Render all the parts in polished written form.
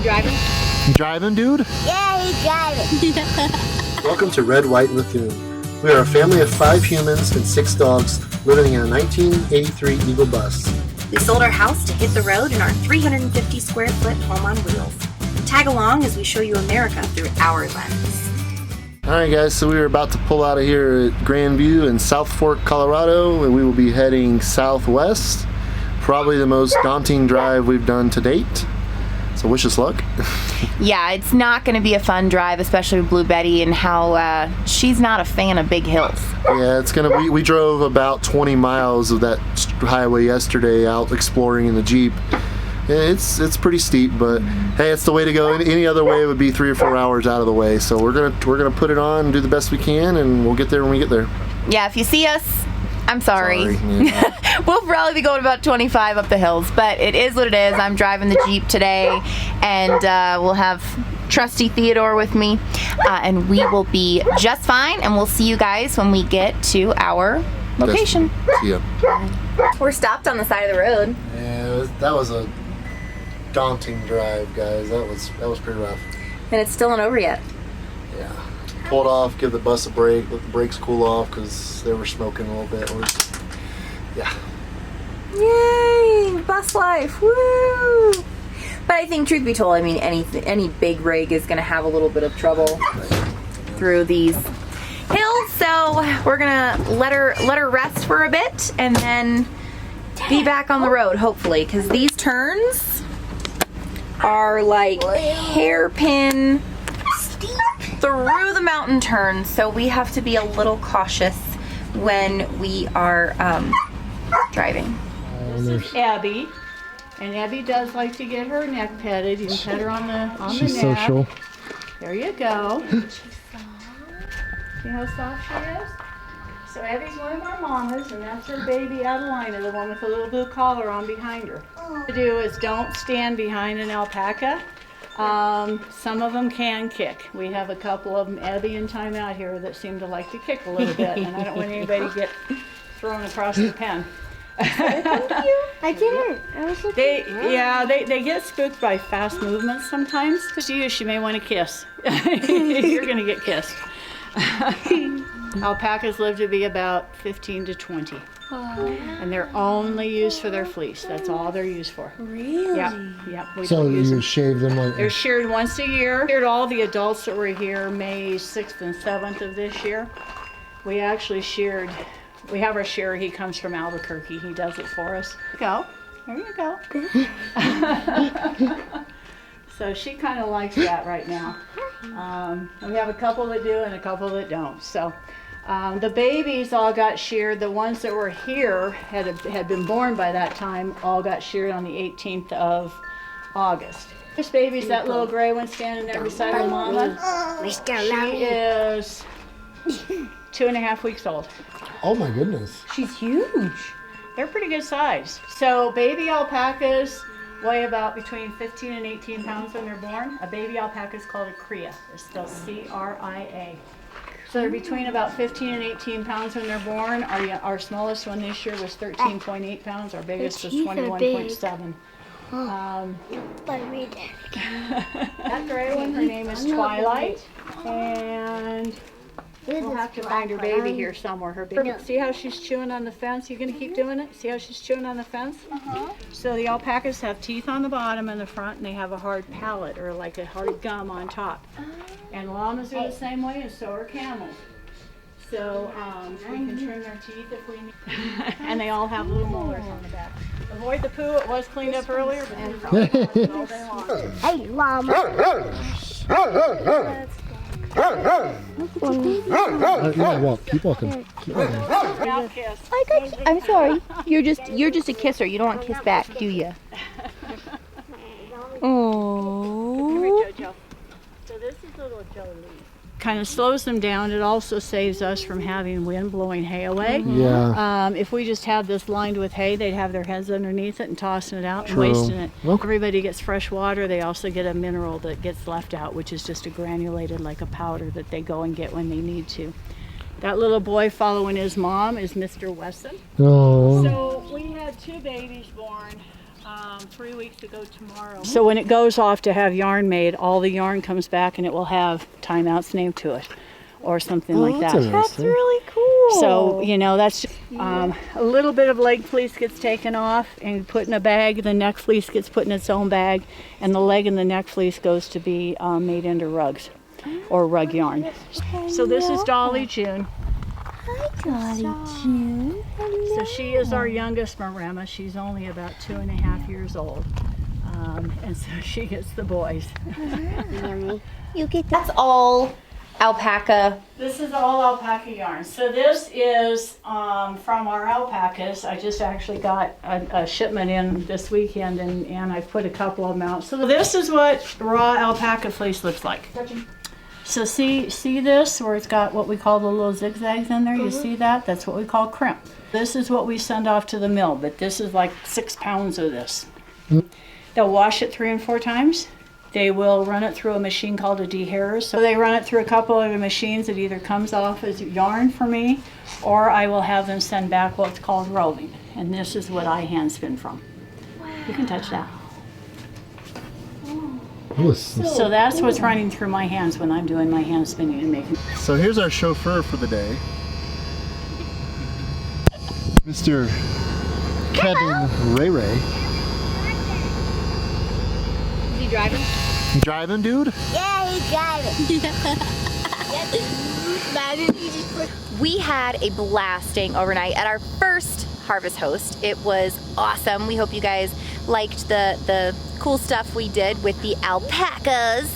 he driving? You driving, dude? Yeah, he's driving. Welcome to Red, White, and Raccoon. We are a family of 5 humans and 6 dogs living in a 1983 Eagle bus. We sold our house to hit the road in our 350 square foot home on wheels. Tag along as we show you America through our lens. Alright guys, so we are about to pull out of here at Grandview in South Fork, Colorado, and we will be heading southwest. Probably the most daunting drive we've done to date. So wish us luck. Yeah, it's not going to be a fun drive, especially with Blue Betty and how she's not a fan of big hills. Yeah, it's gonna be. We drove about 20 miles of that highway yesterday out exploring in the Jeep. It's pretty steep, but hey, it's the way to go. Any other way would be 3 or 4 hours out of the way. So we're gonna put it on and do the best we can, and we'll get there when we get there. Yeah, if you see us, I'm sorry. Yeah. We'll probably be going about 25 up the hills, but it is what it is. I'm driving the Jeep today, and we'll have trusty Theodore with me, and we will be just fine, and we'll see you guys when we get to our location. Yeah. We're stopped on the side of the road. Yeah, that was a daunting drive, guys. That was pretty rough. And it's still not over yet. Yeah. Pulled off, give the bus a break, let the brakes cool off because they were smoking a little bit. Yeah. Yay! Bus life! Woo! But I think, truth be told, I mean, any big rig is going to have a little bit of trouble through these hills. So we're gonna let her rest for a bit, and then be back on the road, hopefully, because these turns are like hairpin through the mountain turns, so we have to be a little cautious when we are driving. This is Abby, and Abby does like to get her neck petted. You can pet her on the She's neck. social. There you go. See how soft she is? So Abby's one of our mamas, and that's her baby Adelina, the one with the little blue collar on behind her. What to do is don't stand behind an alpaca. Some of them can kick. We have a couple of them, Abby and Time out here, that seem to like to kick a little bit, and I don't want anybody to get thrown across the pen. I didn't. I was looking. They get spooked by fast movements sometimes. To you, she may want to kiss. You're gonna get kissed. Alpacas live to be about 15 to 20. And they're only used for their fleece. That's all they're used for. Really? Yep. We So don't use you them. shave them like They're sheared once a year. Sheared all the adults that were here May 6th and 7th of this year. We actually sheared. We have our shearer. He comes from Albuquerque. He does it for us. Go. There you go. So she kind of likes that right now. We have a couple that do and a couple that don't. So the babies all got sheared. The ones that were here had been born by that time all got sheared on the 18th of August. This baby's that little gray one standing there beside her mama. She is 2.5 weeks old. Oh my goodness. She's huge. They're pretty good size. So baby alpacas weigh about between 15 and 18 pounds when they're born. A baby alpaca is called a cria. It's spelled C-R-I-A. So they're between about 15 and 18 pounds when they're born. Our smallest one this year was 13.8 pounds. Our biggest was 21.7. That gray one, her name is Twilight. And we'll have to find her baby here somewhere. Her baby. See how she's chewing on the fence? You gonna keep doing it? See how she's chewing on the fence? So the alpacas have teeth on the bottom and the front, and they have a hard palate or like a hard gum on top. And llamas are the same way, and so are camels. So we can trim their teeth if we need. And they all have little molars on the back. Avoid the poo. It was cleaned up earlier, but then probably all day long. Hey, llama. Walk. Keep walking. Keep walking. Now kiss. I'm sorry. You're just a kisser. You don't want to kiss back, do you? Oh. Jojo. So this is little Jolie. Kind of slows them down. It also saves us from having wind blowing hay away. Yeah. If we just had this lined with hay, they'd have their heads underneath it and tossing it out and True. wasting it. Okay. Everybody gets fresh water. They also get a mineral that gets left out, which is just a granulated like a powder that they go and get when they need to. That little boy following his mom is Mr. Wesson. Oh. So we had 2 babies born 3 weeks ago tomorrow. So when it goes off to have yarn made, all the yarn comes back and it will have Timeout's name to it or something like that. That's really cool. So, you know, that's a little bit of leg fleece gets taken off and put in a bag. The neck fleece gets put in its own bag, and the leg and the neck fleece goes to be made into rugs or rug yarn. So this is Dolly June. Hi, Dolly June. So she is our youngest Maremma. She's only about 2.5 years old. And so she gets the boys. Yummy. You get that. That's all alpaca. This is all alpaca yarn. So this is from our alpacas. I just actually got a shipment in this weekend, and I put a couple of them out. So this is what raw alpaca fleece looks like. So see this where it's got what we call the little zigzags in there? You see that? That's what we call crimp. This is what we send off to the mill, but this is like 6 pounds of this. They'll wash it 3 and 4 times. They will run it through a machine called a dehairer. So they run it through a couple of machines. It either comes off as yarn for me, or I will have them send back what's called roving. And this is what I hand spin from. You can touch that. So that's what's running through my hands when I'm doing my hand spinning and making. So here's our chauffeur for the day, Mr. Kevin Ray Ray. Is he driving? You driving, dude? Yeah, he's driving. We had a blast staying overnight at our first Harvest Host. It was awesome. We hope you guys liked the cool stuff we did with the alpacas.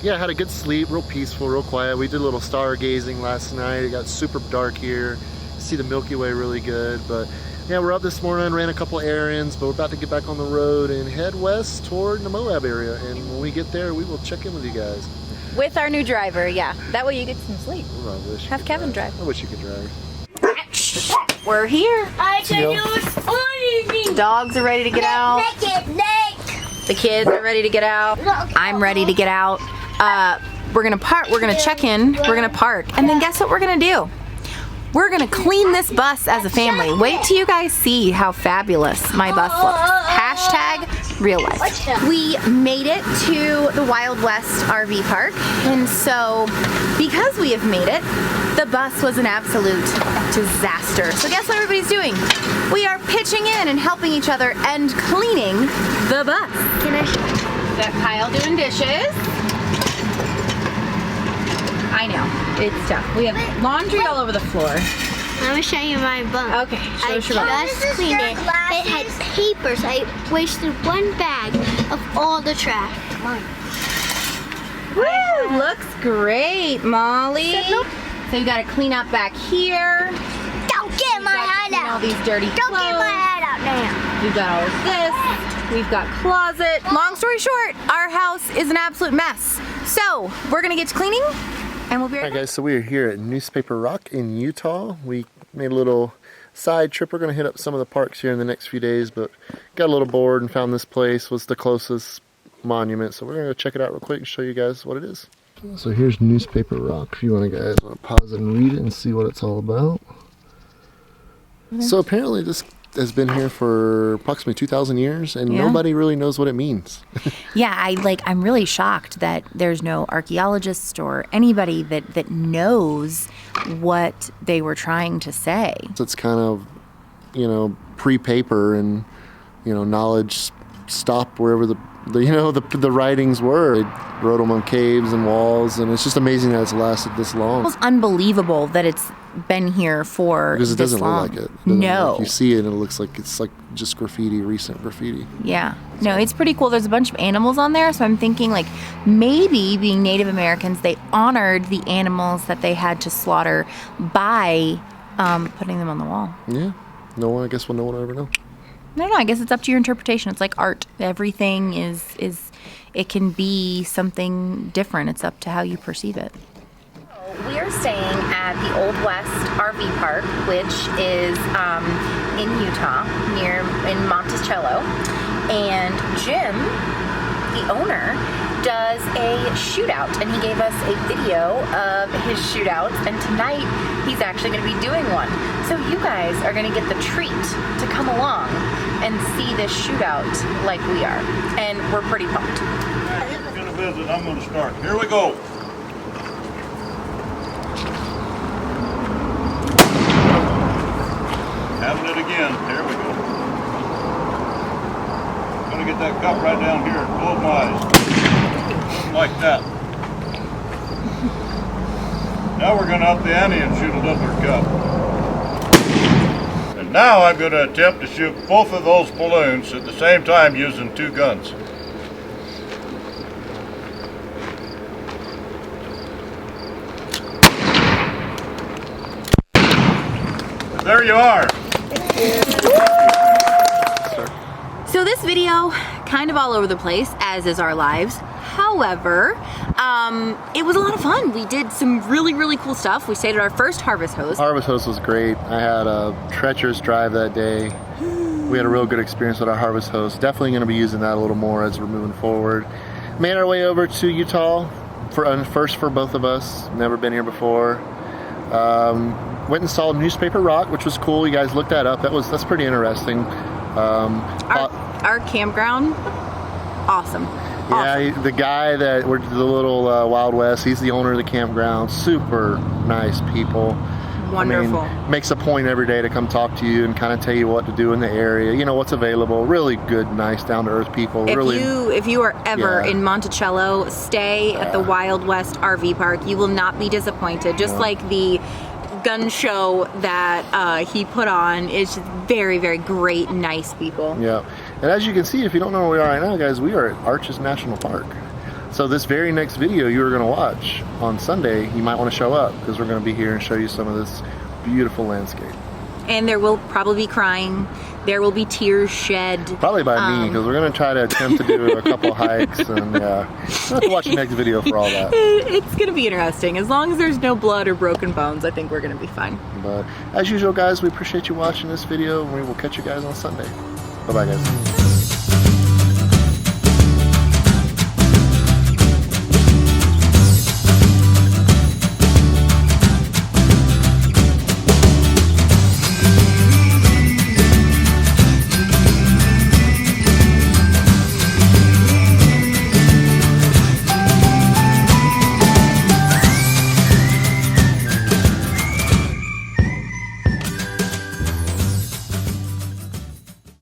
Yeah, I had a good sleep, real peaceful, real quiet. We did a little stargazing last night. It got super dark here. See the Milky Way really good, but yeah, we're up this morning, ran a couple errands, but we're about to get back on the road and head west toward the Moab area. And when we get there, we will check in with you guys. With our new driver, yeah. That way you get some sleep. Well, I wish you Have could Kevin drive. I wish you could drive. We're here. I can do anything. The dogs are ready to get out. The kids are ready to get out. I'm ready to get out. We're gonna park, we're gonna check in, we're gonna park, and then guess what we're gonna do? We're gonna clean this bus as a family. Wait till you guys see how fabulous my bus looks. Hashtag real life. We made it to the Wild West RV park, and so because we have made it, the bus was an absolute disaster. So guess what everybody's doing? We are pitching in and helping each other and cleaning the bus. Can I show We got Kyle doing dishes. I know, it's tough. We have laundry all over the floor. I'm gonna show you my bunk. Okay, I just cleaned it. It had papers. I wasted 1 bag of all the trash. Woo, looks great, Molly. So you gotta clean up back here. Don't get my head All out. these dirty Don't clothes. get my head out now. We've got all of this. We've got closet. Long story short, our house is an absolute mess. So we're gonna get to cleaning, and we'll be right Alright back. guys, so we are here at Newspaper Rock in Utah. We made a little side trip. We're going to hit up some of the parks here in the next few days, but got a little bored and found this place was the closest monument. So we're going to go check it out real quick and show you guys what it is. So here's Newspaper Rock. If you want to pause and read it and see what it's all about. So apparently this has been here for approximately 2,000 years and nobody really knows what it means. Yeah, I'm really shocked that there's no archaeologist or anybody that knows what they were trying to say. So it's kind of, pre-paper and, knowledge stopped wherever the writings were. They wrote them on caves and walls, and it's just amazing that it's lasted this long. It's unbelievable that it's been here for Because it this doesn't long. look like it. Doesn't No. look- you see it and it looks like it's like just graffiti, recent graffiti. Yeah. No, it's pretty cool. There's a bunch of animals on there, so I'm thinking maybe being Native Americans, they honored the animals that they had to slaughter by putting them on the wall. Yeah. No one, I guess no one will ever know. I don't know. I guess it's up to your interpretation. It's like art. Everything is it can be something different. It's up to how you perceive it. We are staying at the Old West RV Park, which is in Utah, in Monticello. And Jim, the owner, does a shootout, and he gave us a video of his shootouts, and tonight he's actually going to be doing one. So you guys are going to get the treat to come along and see this shootout like we are. And we're pretty pumped. We're gonna visit, I'm gonna start. Here we go. Having it again, here we go. Gonna get that cup right down here, close my eyes. Like that. Now we're gonna up the ante and shoot a littler cup. And now I'm gonna attempt to shoot both of those balloons at the same time using 2 guns. There you are. So this video, kind of all over the place, as is our lives. However, it was a lot of fun. We did some really, really cool stuff. We stayed at our first Harvest Host. Harvest Host was great. I had a treacherous drive that day. We had a real good experience with our Harvest Host. Definitely going to be using that a little more as we're moving forward. Made our way over to Utah, first for both of us. Never been here before. Went and saw Newspaper Rock, which was cool. You guys looked that up. That's pretty interesting. Our campground, awesome. Yeah, the guy that we're the little Wild West, he's the owner of the campground. Super nice people. Wonderful. I mean, makes a point every day to come talk to you and kind of tell you what to do in the area. You know what's available. Really good, nice, down to earth people. If you are ever Yeah. in Monticello, stay at the Wild West RV Park. You will not be disappointed. Just like the gun show that he put on, is just very, very great, nice people. Yeah, and as you can see, if you don't know where we are right now, guys, we are at Arches National Park. So this very next video you are going to watch on Sunday, you might want to show up because we're going to be here and show you some of this beautiful landscape. And there will probably be crying. There will be tears shed. Probably by me, because we're going to try to attempt to do a couple hikes, and we'll have to watch the next video for all that. It's going to be interesting. As long as there's no blood or broken bones, I think we're going to be fine. But as usual, guys, we appreciate you watching this video, and we will catch you guys on Sunday. Bye-bye, guys.